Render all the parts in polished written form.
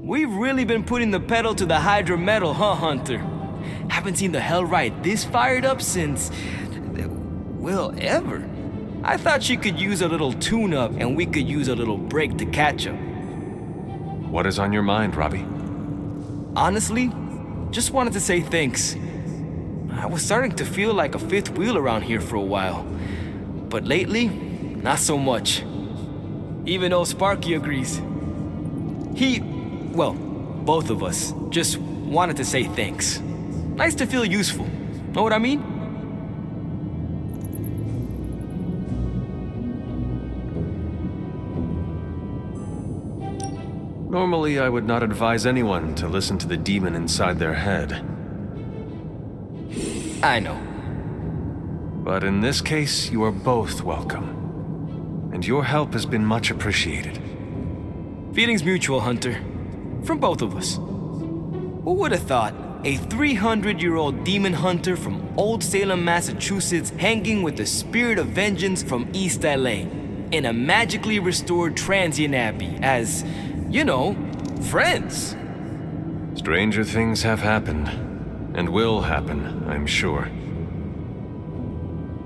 We've really been putting the pedal to the Hydra metal, huh, Hunter? Haven't seen the Hellride this fired up since... well, ever. I thought she could use a little tune-up and we could use a little break to catch up. What is on your mind, Robbie? Honestly, just wanted to say thanks. I was starting to feel like a fifth wheel around here for a while. But lately, not so much. Even though Sparky agrees. Well, both of us just wanted to say thanks. Nice to feel useful. Know what I mean? Normally, I would not advise anyone to listen to the demon inside their head. I know. But in this case, you are both welcome. And your help has been much appreciated. Feelings mutual, Hunter. From both of us. Who would have thought a 300-year-old demon hunter from Old Salem, Massachusetts, hanging with the spirit of vengeance from East LA in a magically restored transient abbey as, you know, friends? Stranger things have happened, and will happen, I'm sure.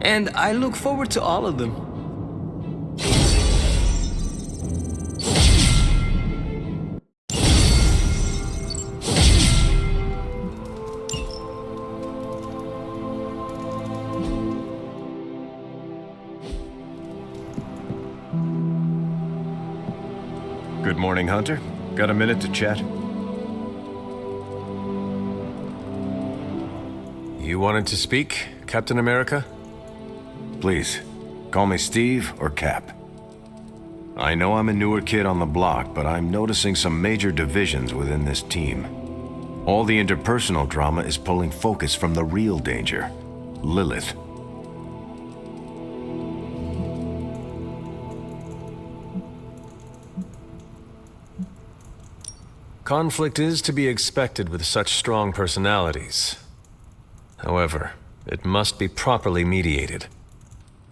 And I look forward to all of them. Good morning, Hunter. Got a minute to chat? You wanted to speak, Captain America? Please, call me Steve or Cap. I know I'm a newer kid on the block, but I'm noticing some major divisions within this team. All the interpersonal drama is pulling focus from the real danger, Lilith. Conflict is to be expected with such strong personalities. However, it must be properly mediated.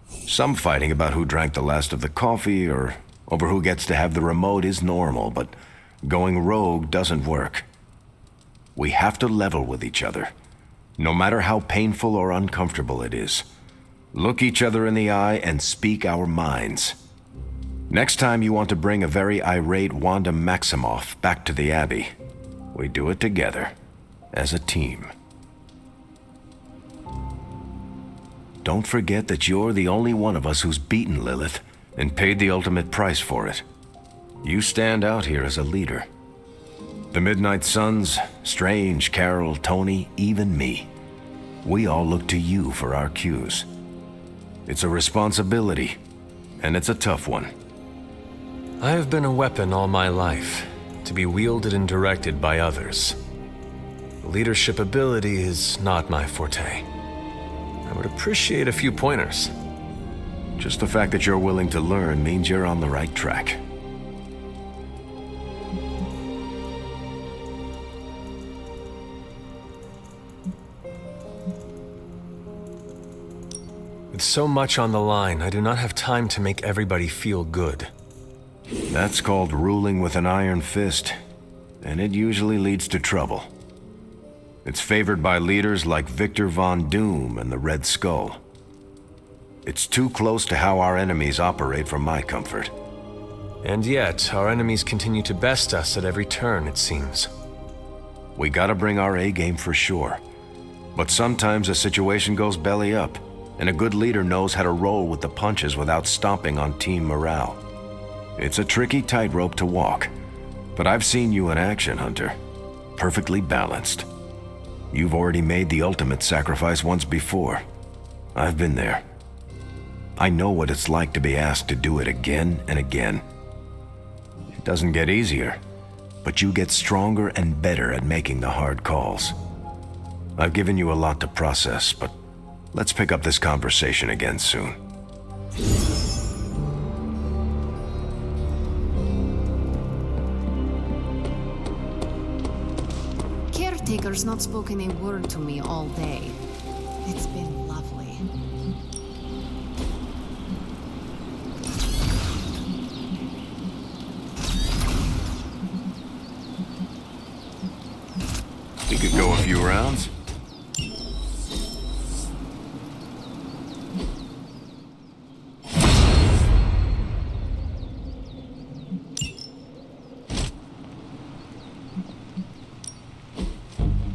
Some fighting about who drank the last of the coffee or over who gets to have the remote is normal, but going rogue doesn't work. We have to level with each other, no matter how painful or uncomfortable it is. Look each other in the eye and speak our minds. Next time you want to bring a very irate Wanda Maximoff back to the Abbey, we do it together, as a team. Don't forget that you're the only one of us who's beaten Lilith and paid the ultimate price for it. You stand out here as a leader. The Midnight Suns, Strange, Carol, Tony, even me. We all look to you for our cues. It's a responsibility, and it's a tough one. I have been a weapon all my life, to be wielded and directed by others. Leadership ability is not my forte. I would appreciate a few pointers. Just the fact that you're willing to learn means you're on the right track. so much on the line, I do not have time to make everybody feel good. That's called ruling with an iron fist, and it usually leads to trouble. It's favored by leaders like Victor Von Doom and the Red Skull. It's too close to how our enemies operate for my comfort. And yet, our enemies continue to best us at every turn, it seems. We gotta bring our A-game for sure. But sometimes a situation goes belly up, and a good leader knows how to roll with the punches without stomping on team morale. It's a tricky tightrope to walk, but I've seen you in action, Hunter. Perfectly balanced. You've already made the ultimate sacrifice once before. I've been there. I know what it's like to be asked to do it again and again. It doesn't get easier, but you get stronger and better at making the hard calls. I've given you a lot to process, but let's pick up this conversation again soon. Caretaker's not spoken a word to me all day. It's been lovely. We could go a few rounds.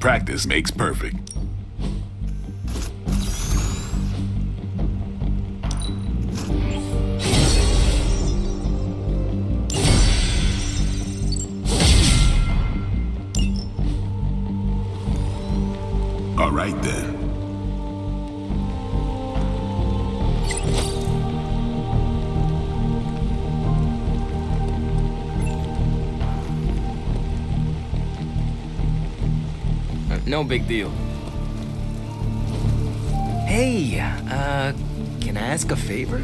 Practice makes perfect. All right then. No big deal. Hey, can I ask a favor?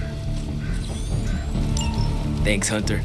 Thanks, Hunter.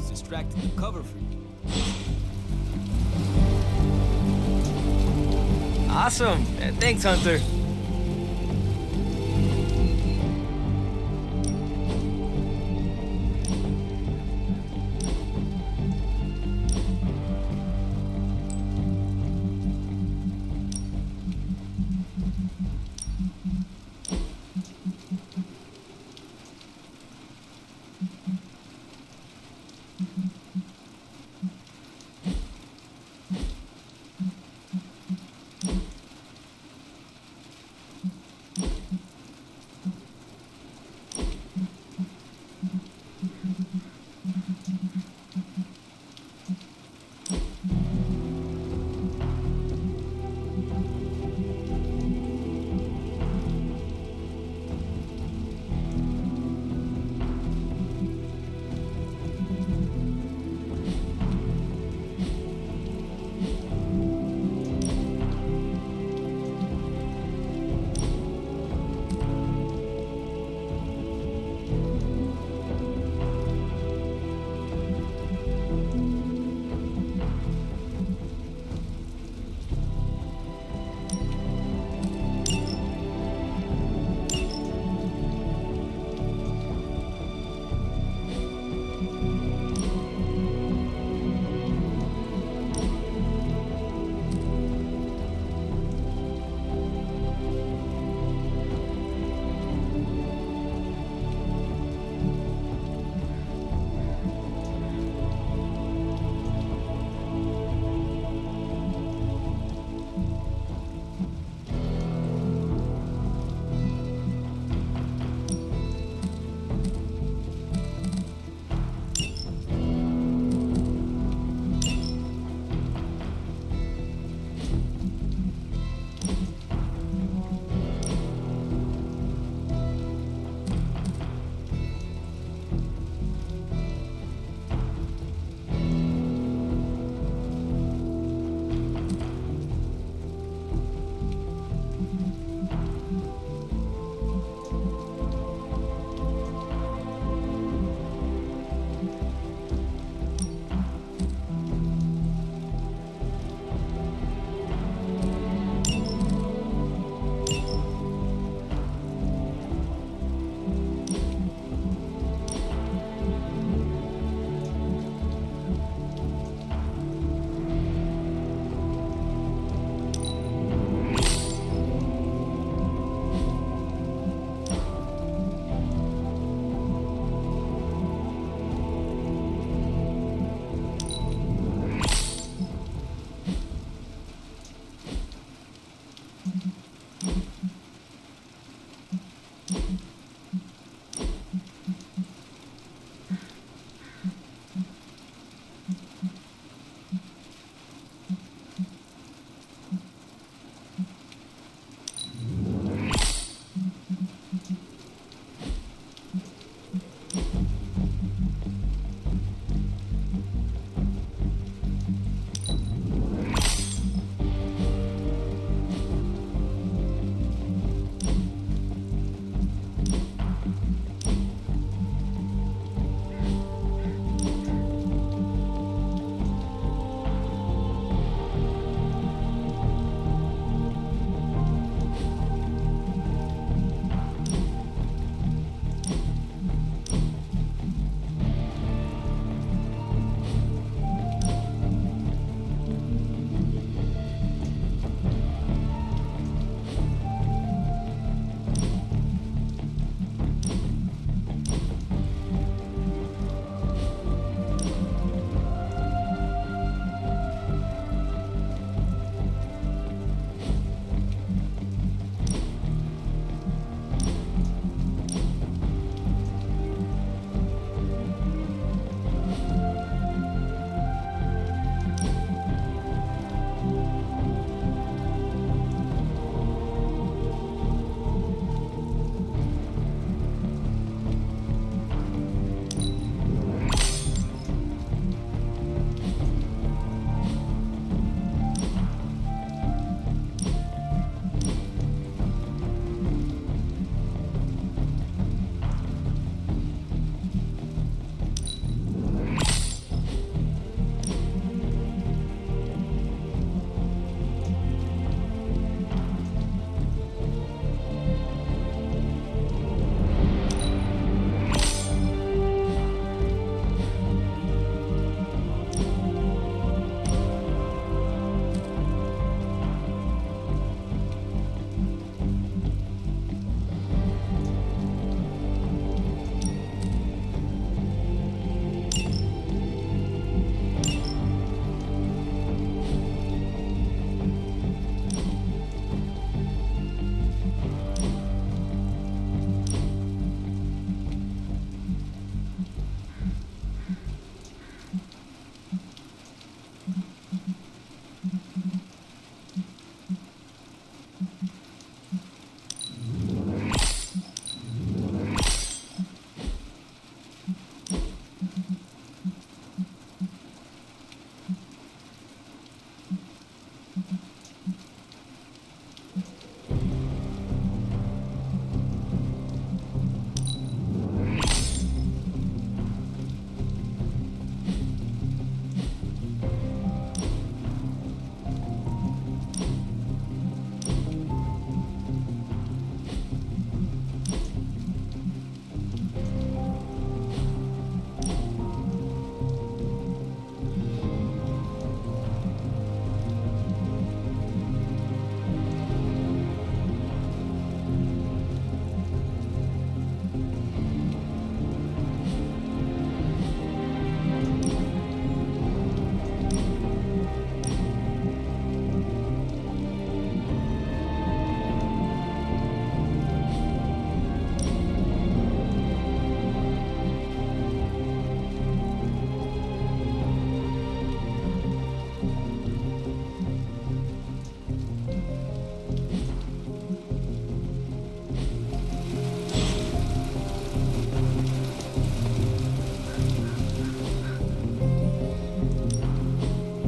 Distracted to cover for you. Awesome. Thanks, Hunter.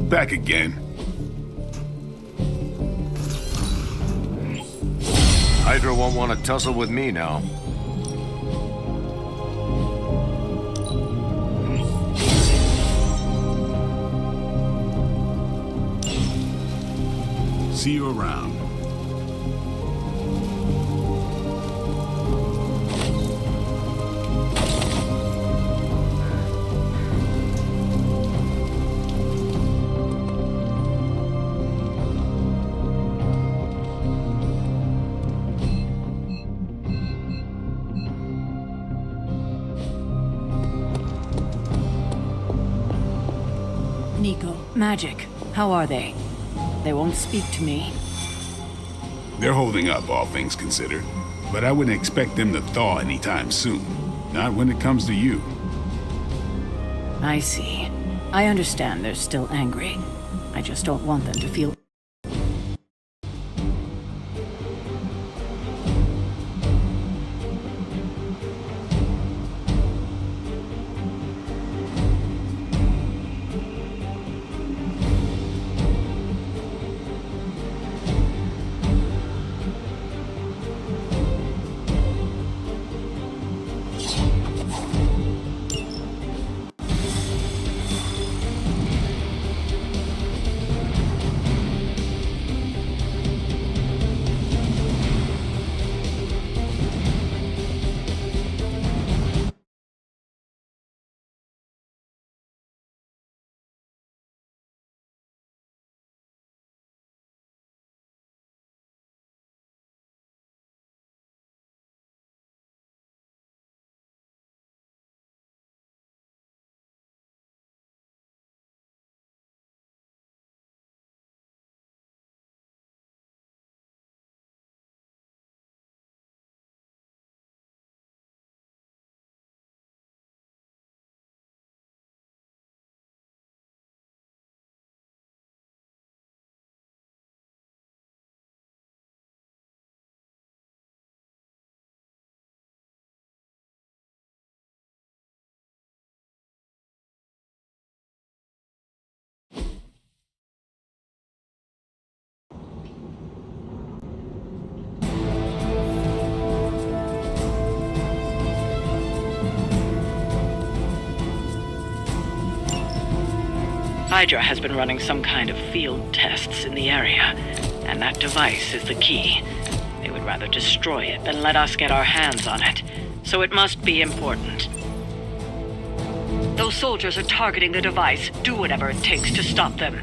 Back again. Hydra won't want to tussle with me now. See you around. Nico, Magic, how are they? They won't speak to me. They're holding up, all things considered. But I wouldn't expect them to thaw anytime soon. Not when it comes to you. I see. I understand they're still angry. I just don't want them to feel... Hydra has been running some kind of field tests in the area, and that device is the key. They would rather destroy it than let us get our hands on it, so it must be important. Those soldiers are targeting the device. Do whatever it takes to stop them.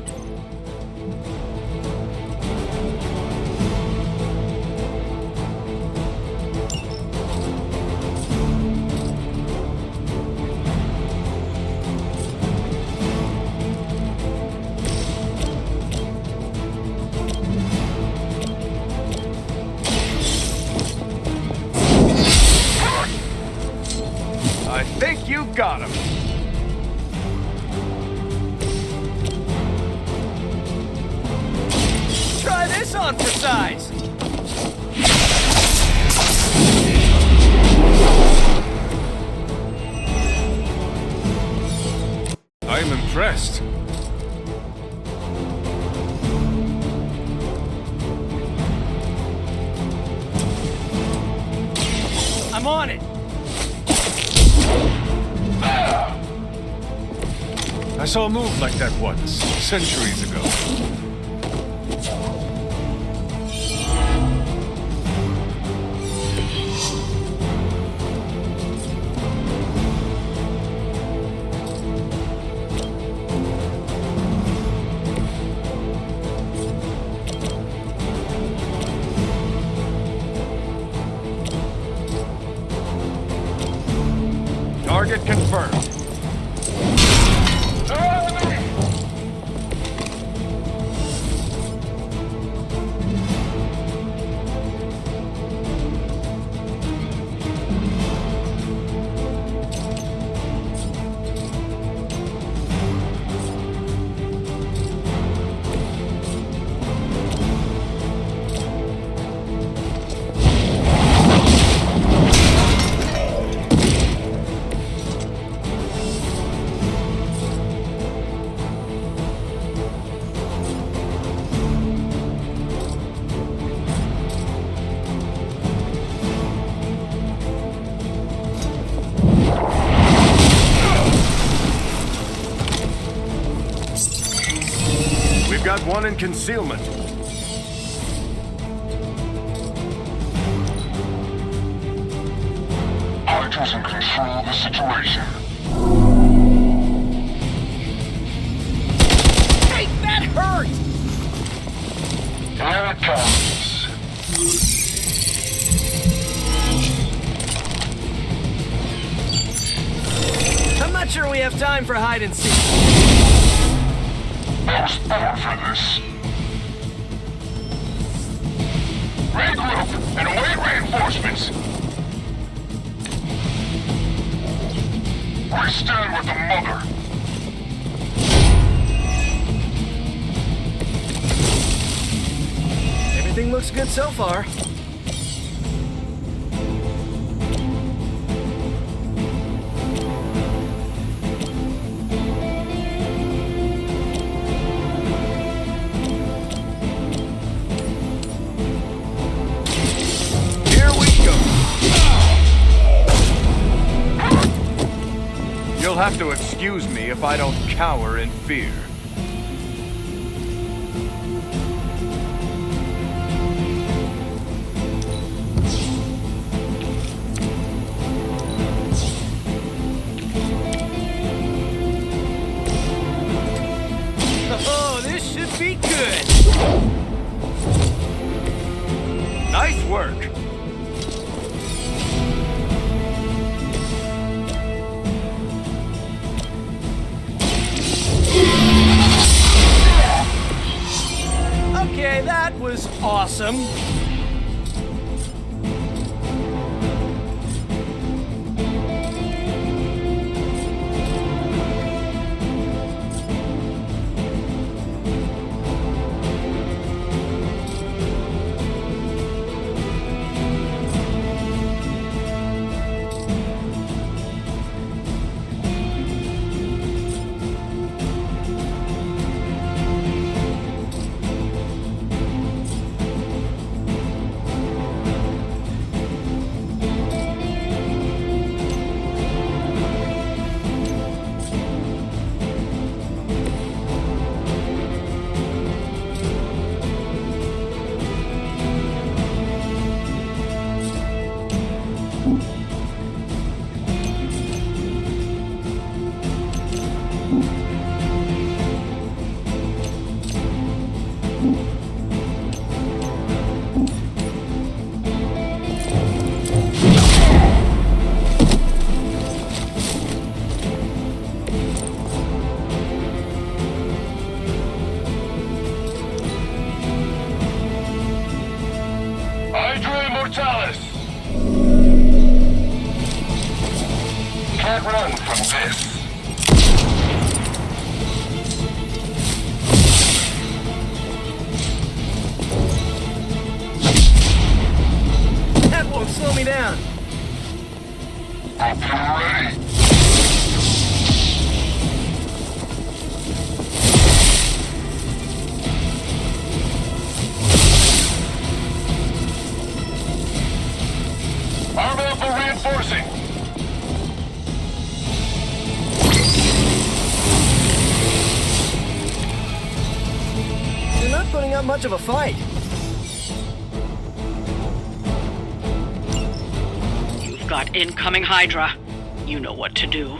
I think you got him. Try this on for size! I'm impressed. I'm on it! I saw a move like that once, centuries ago. Target confirmed. one in concealment. Hydra's in control of the situation. Hey, that hurt! Here it comes. I'm not sure we have time for hide and seek. I was born for this. Regroup and await reinforcements. We stand with the mother. Everything looks good so far. Here we go. You'll have to excuse me if I don't cower in fear. Oh, this should be good. Nice work. Okay, that was awesome. Hydra Immortalis! Can't run from this. That won't slow me down. Hope you're ready. Arm up for reinforcing. You're not putting up much of a fight. You've got incoming Hydra. You know what to do.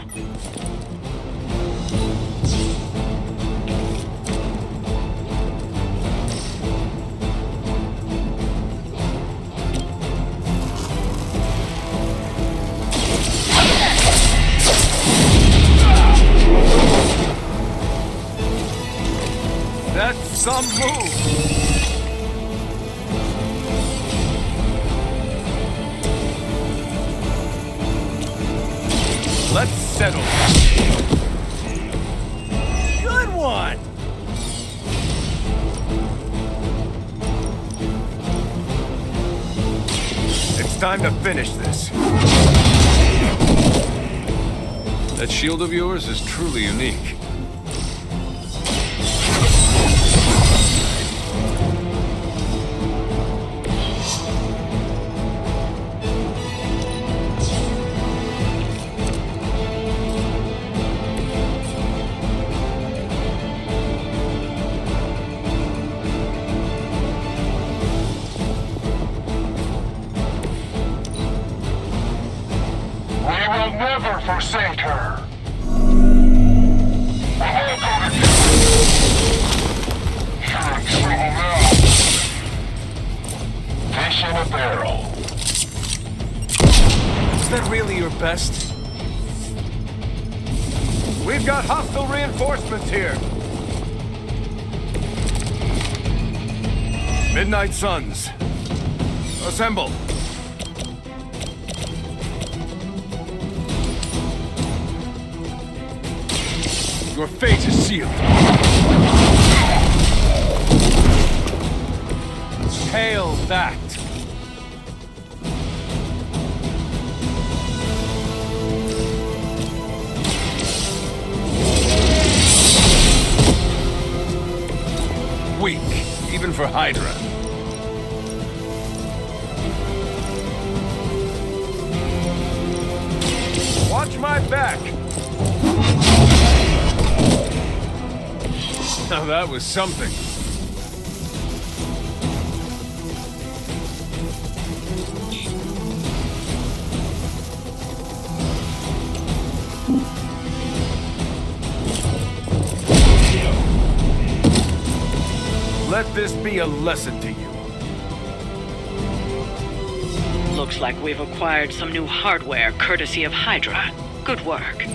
That's some move. Let's settle. Good one! It's time to finish this. That shield of yours is truly unique. barrel. Is that really your best? We've got hostile reinforcements here. Midnight Suns. Assemble. Your fate is sealed. Hail that! Weak, even for Hydra. Watch my back! Now that was something. Let this be a lesson to you. Looks like we've acquired some new hardware courtesy of Hydra. Good work.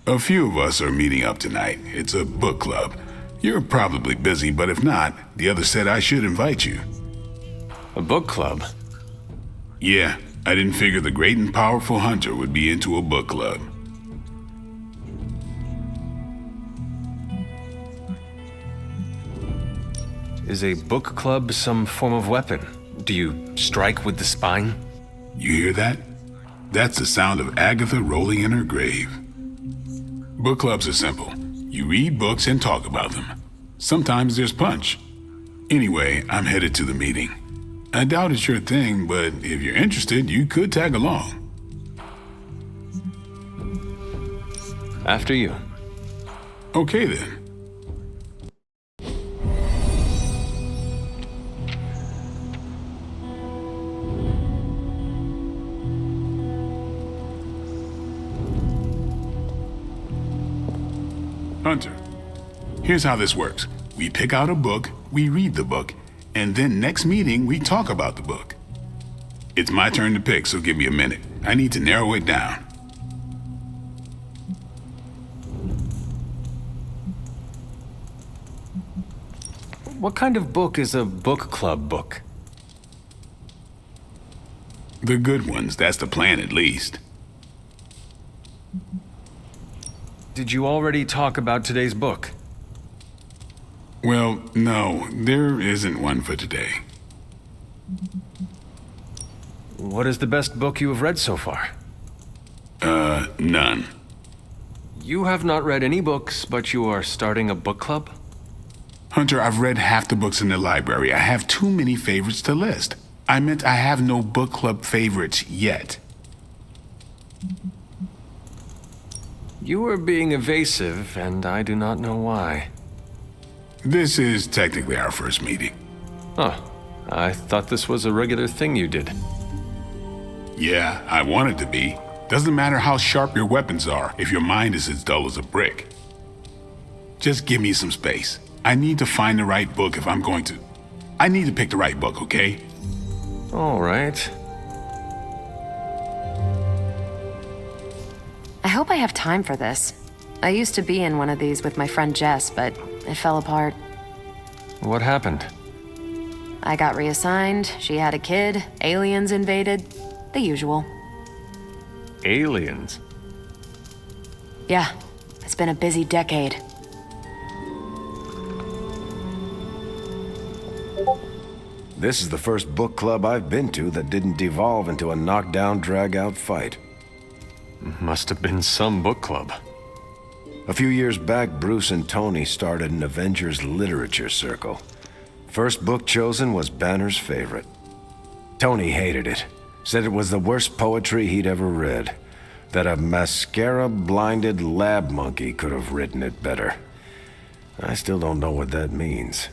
A few of us are meeting up tonight. It's a book club. You're probably busy, but if not, the others said I should invite you. A book club? Yeah, I didn't figure the great and powerful Hunter would be into a book club. Is a book club some form of weapon? Do you strike with the spine? You hear that? That's the sound of Agatha rolling in her grave. Book clubs are simple. You read books and talk about them. Sometimes there's punch. Anyway, I'm headed to the meeting. I doubt it's your thing, but if you're interested, you could tag along. After you. Okay then. Hunter, here's how this works. We pick out a book, we read the book, and then next meeting we talk about the book. It's my turn to pick, so give me a minute. I need to narrow it down. What kind of book is a book club book? The good ones, that's the plan at least. Did you already talk about today's book? Well, no, there isn't one for today. What is the best book you have read so far? None. You have not read any books, but you are starting a book club? Hunter, I've read half the books in the library. I have too many favorites to list. I meant I have no book club favorites yet. You are being evasive, and I do not know why. This is technically our first meeting. Oh, I thought this was a regular thing you did. Yeah, I want it to be. Doesn't matter how sharp your weapons are if your mind is as dull as a brick. Just give me some space. I need to find the right book if I'm going to. I need to pick the right book, okay? All right. I hope I have time for this. I used to be in one of these with my friend Jess, but it fell apart. What happened? I got reassigned, she had a kid, aliens invaded, the usual. Aliens? Yeah, it's been a busy decade. This is the first book club I've been to that didn't devolve into a knockdown, drag-out fight. Must have been some book club. A few years back, Bruce and Tony started an Avengers literature circle. First book chosen was Banner's favorite. Tony hated it, said it was the worst poetry he'd ever read, that a mascara-blinded lab monkey could have written it better. I still don't know what that means.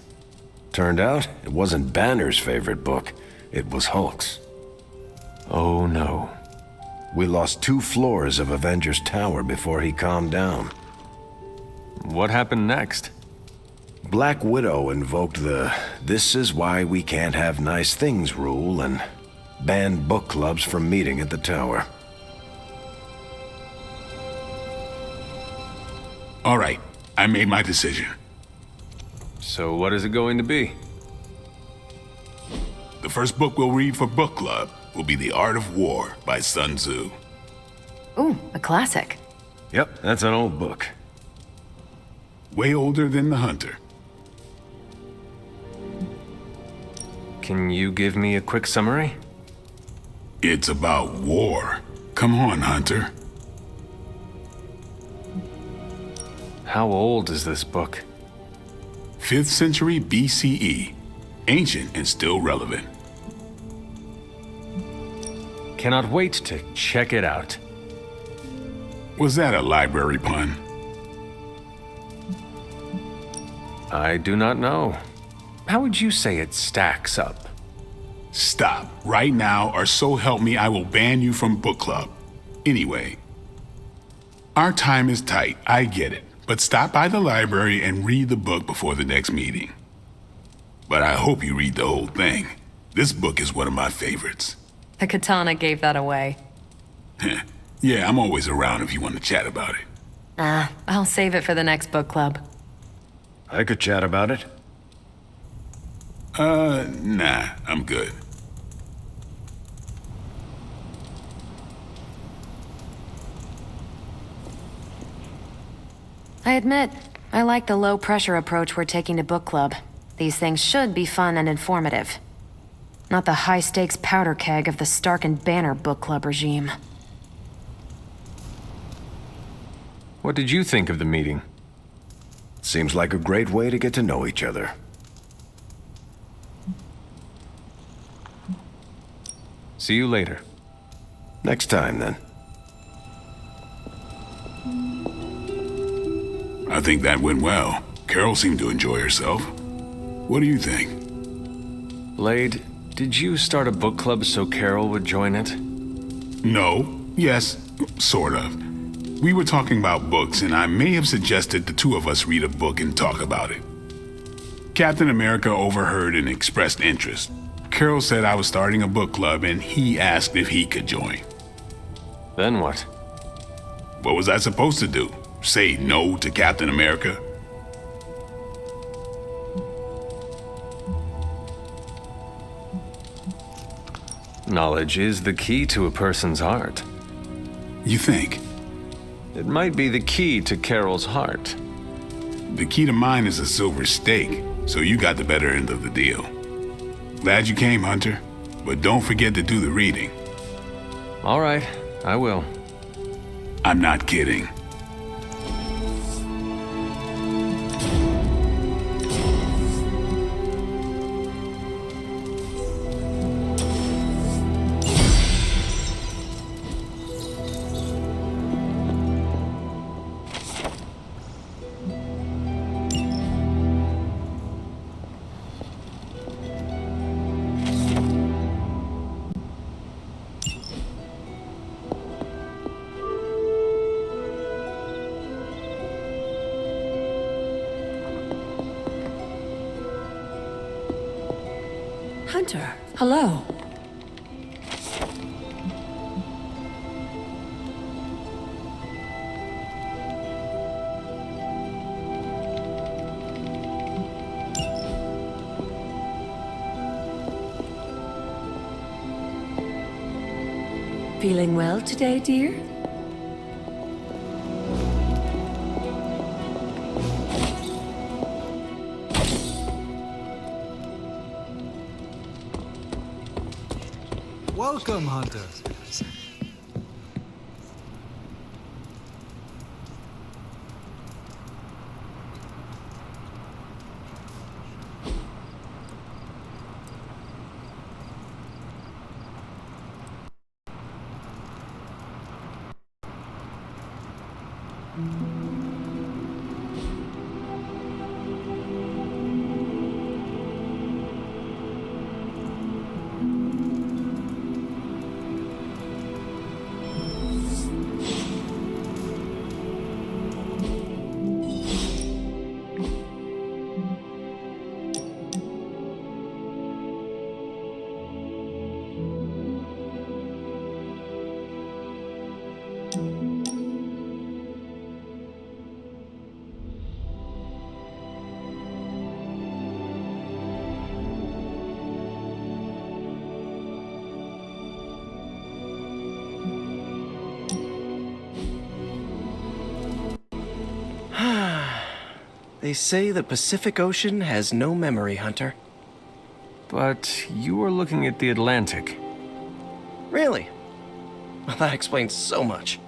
Turned out, it wasn't Banner's favorite book, it was Hulk's. Oh no. We lost 2 floors of Avengers Tower before he calmed down. What happened next? Black Widow invoked the "this is why we can't have nice things" rule and banned book clubs from meeting at the tower. All right, I made my decision. So what is it going to be? The first book we'll read for book club will be The Art of War by Sun Tzu. Ooh, a classic. Yep, that's an old book. Way older than The Hunter. Can you give me a quick summary? It's about war. Come on, Hunter. How old is this book? 5th century BCE. Ancient and still relevant. Cannot wait to check it out. Was that a library pun? I do not know. How would you say it stacks up? Stop right now, or so help me, I will ban you from book club. Anyway, our time is tight, I get it, but stop by the library and read the book before the next meeting. But I hope you read the whole thing. This book is one of my favorites. The katana gave that away. Yeah, I'm always around if you want to chat about it. I'll save it for the next book club. I could chat about it. Nah, I'm good. I admit, I like the low-pressure approach we're taking to book club. These things should be fun and informative. Not the high-stakes powder keg of the Stark and Banner book club regime. What did you think of the meeting? Seems like a great way to get to know each other. See you later. Next time, then. I think that went well. Carol seemed to enjoy herself. What do you think? Blade, did you start a book club so Carol would join it? No. Yes, sort of. We were talking about books, and I may have suggested the two of us read a book and talk about it. Captain America overheard and expressed interest. Carol said I was starting a book club, and he asked if he could join. Then what? What was I supposed to do? Say no to Captain America? Knowledge is the key to a person's heart. You think? It might be the key to Carol's heart. The key to mine is a silver stake, so you got the better end of the deal. Glad you came, Hunter, but don't forget to do the reading. All right, I will. I'm not kidding. Hunter, hello. Feeling well today, dear? Welcome, Hunter. They say the Pacific Ocean has no memory, Hunter. But you were looking at the Atlantic. Really? Well, that explains so much.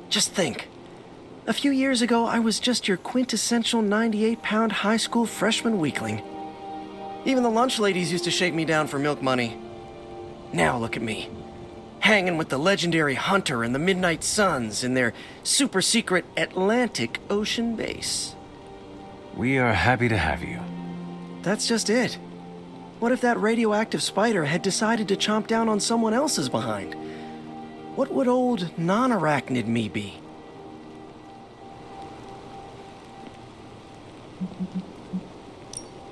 Just think. A few years ago, I was just your quintessential 98-pound high school freshman weakling. Even the lunch ladies used to shake me down for milk money. Now look at me. Hanging with the legendary Hunter and the Midnight Suns in their super-secret Atlantic Ocean base. We are happy to have you. That's just it. What if that radioactive spider had decided to chomp down on someone else's behind? What would old non-arachnid me be?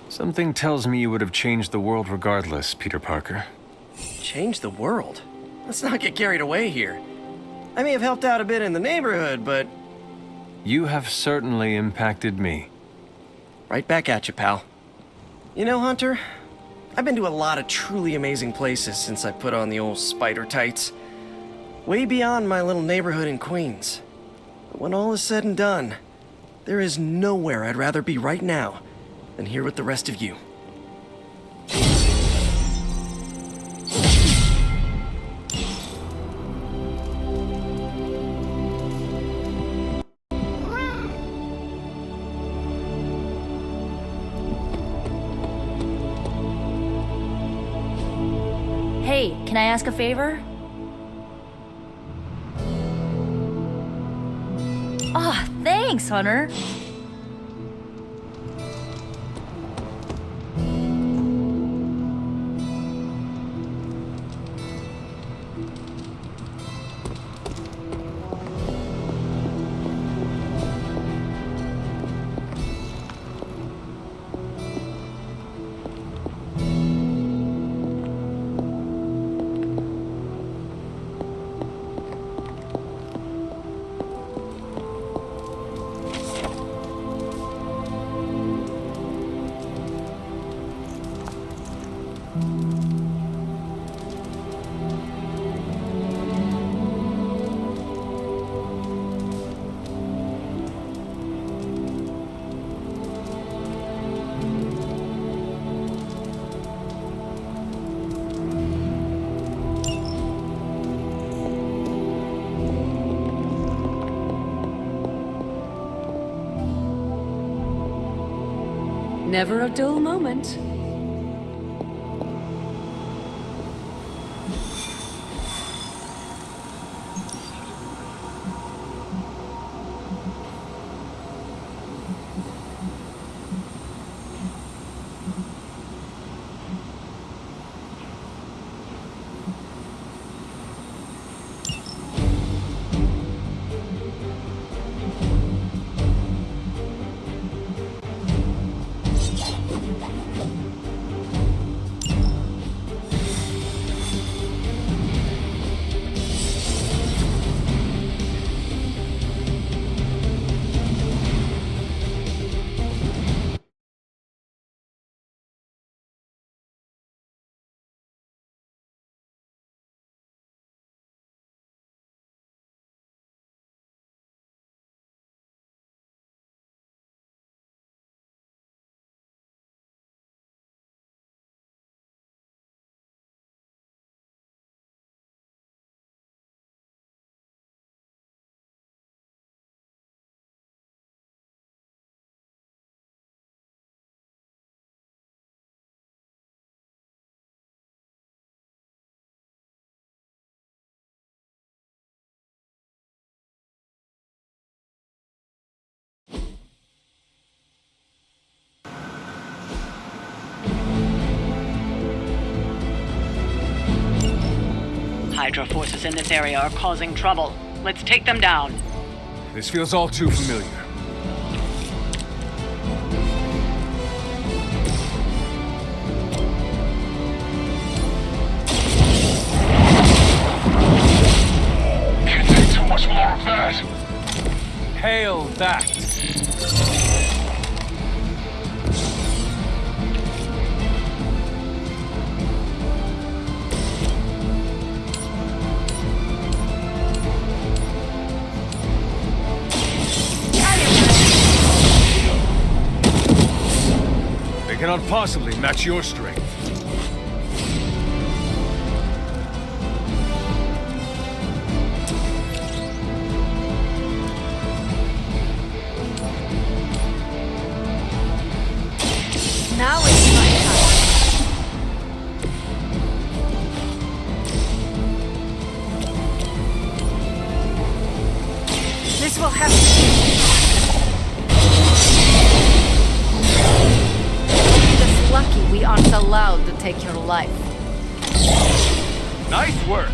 Something tells me you would have changed the world regardless, Peter Parker. Change the world? Let's not get carried away here. I may have helped out a bit in the neighborhood, but... You have certainly impacted me. Right back at you, pal. You know, Hunter, I've been to a lot of truly amazing places since I put on the old spider tights. Way beyond my little neighborhood in Queens. But when all is said and done, There is nowhere I'd rather be right now than here with the rest of you. Hey, can I ask a favor? Aw, thanks, Hunter. Never a dull moment. Hydra forces in this area are causing trouble. Let's take them down. This feels all too familiar. Can't take too much more of that. Hail that! They cannot possibly match your strength. Now it's my turn. This will have to be. You're just lucky we aren't allowed to take your life. Nice work!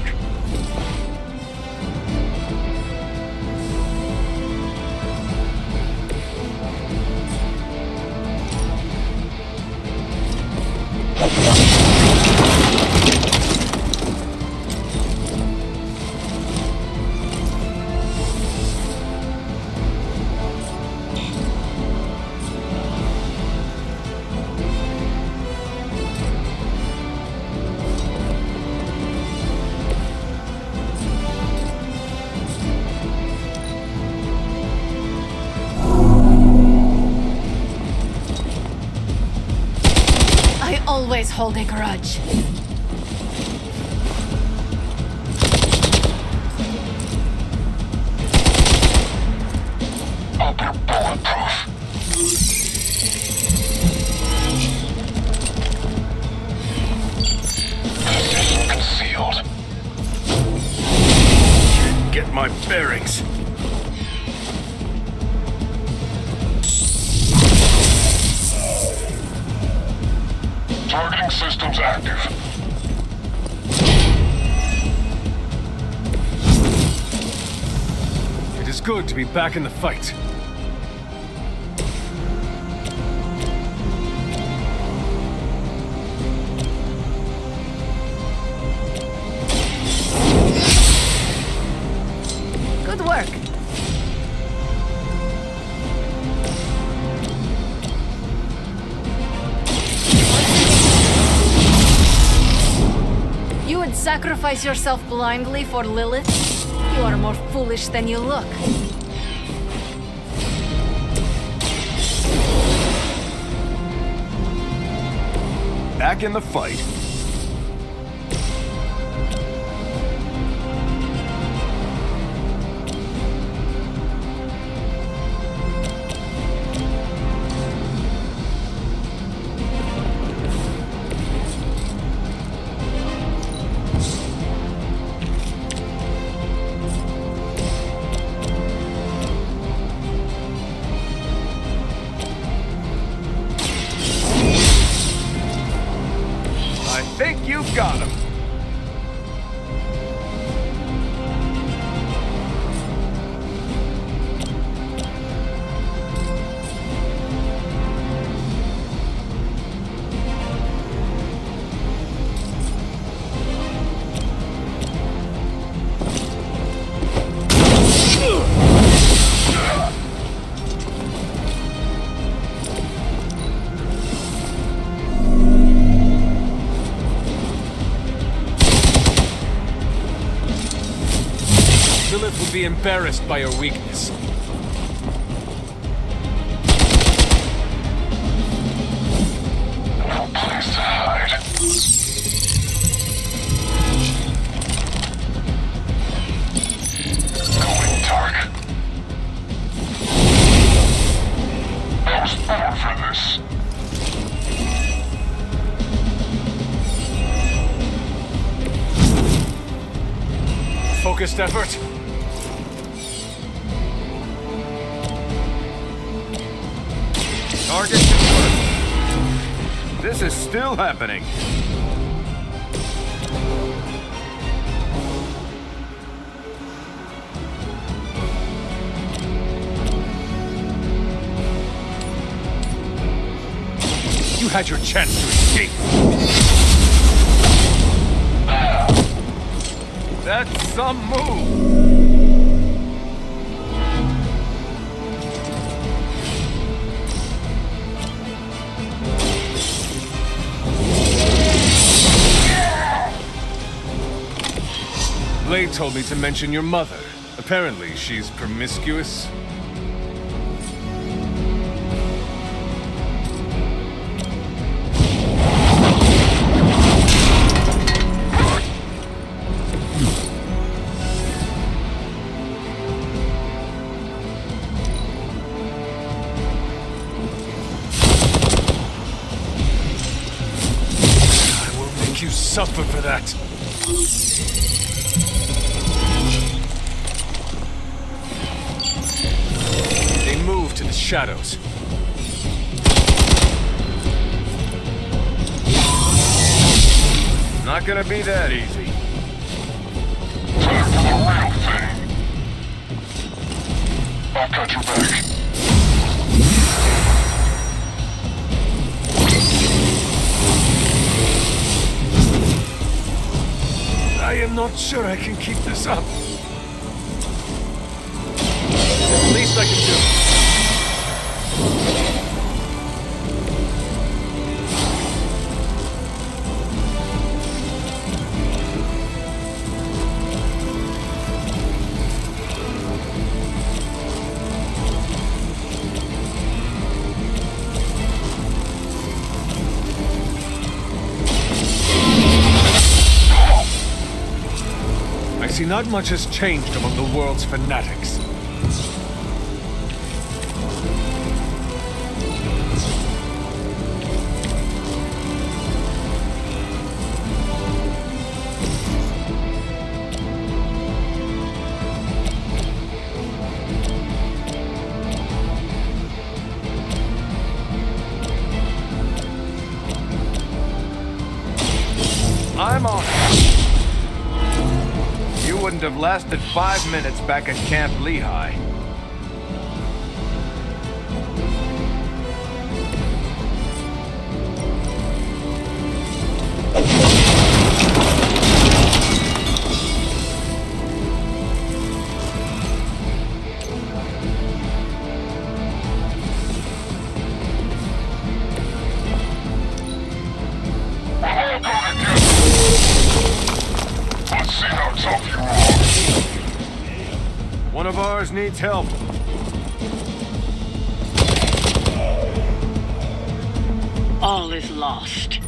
always hold a grudge. Hope you're bulletproof. Position concealed. Get my bearings. Targeting systems active. It is good to be back in the fight. Good work. You would sacrifice yourself blindly for Lilith? You are more foolish than you look. Back in the fight. I think you've got him. Lilith would be embarrassed by your weakness. No place to hide. Going dark. I was born for this. Focused effort. Target confirmed. This is still happening. You had your chance to escape. That's some move. Blade told me to mention your mother. Apparently, she's promiscuous. I will make you suffer for that. They move to the shadows. Not gonna be that easy. Time for the real thing. I've got your back. I am not sure I can keep this up. At least I can do it. see, not much has changed among the world's fanatics. I'm on. You wouldn't have lasted 5 minutes back at Camp Lehigh. One of ours needs help. All is lost.